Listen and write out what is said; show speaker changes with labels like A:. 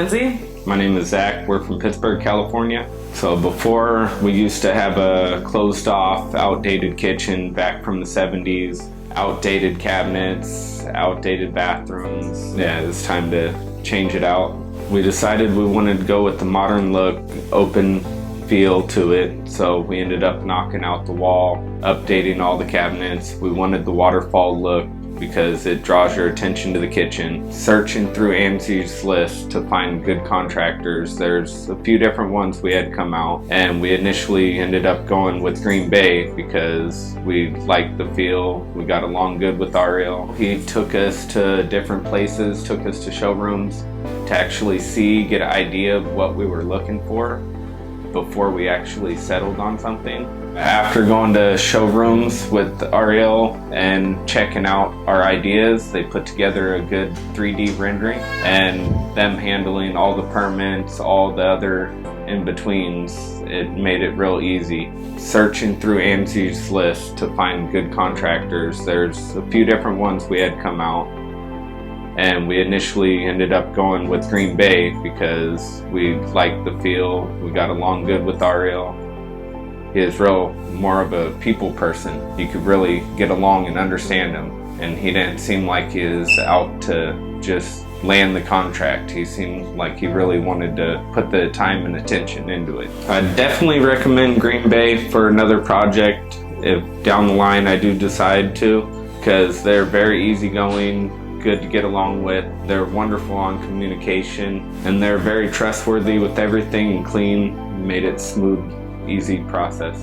A: Lindsay.
B: My name is Zach. We're from Pittsburg, California. So before, we used to have a closed off, outdated kitchen back from the 70s, outdated cabinets, outdated bathrooms. Yeah, it's time to change it out. We decided we wanted to go with the modern look, open feel to it. So we ended up knocking out the wall, updating all the cabinets. We wanted the waterfall look because it draws your attention to the kitchen. Searching through Angie's list to find good contractors, there's a few different ones we had come out, and we initially ended up going with Green Bay because we liked the feel. We got along good with Ariel. He took us to different places, took us to showrooms to actually get an idea of what we were looking for before we actually settled on something. After going to showrooms with Ariel and checking out our ideas, they put together a good 3D rendering, and them handling all the permits, all the other in-betweens, it made it real easy. Searching through Angie's list to find good contractors, there's a few different ones we had come out, and we initially ended up going with Green Bay because we liked the feel. We got along good with Ariel. He is more of a people person. You could really get along and understand him, and he didn't seem like he was out to just land the contract. He seemed like he really wanted to put the time and attention into it. I definitely recommend Green Bay for another project if down the line I do decide to, because they're very easygoing, good to get along with. They're wonderful on communication, and they're very trustworthy with everything and clean. Made it smooth, easy process.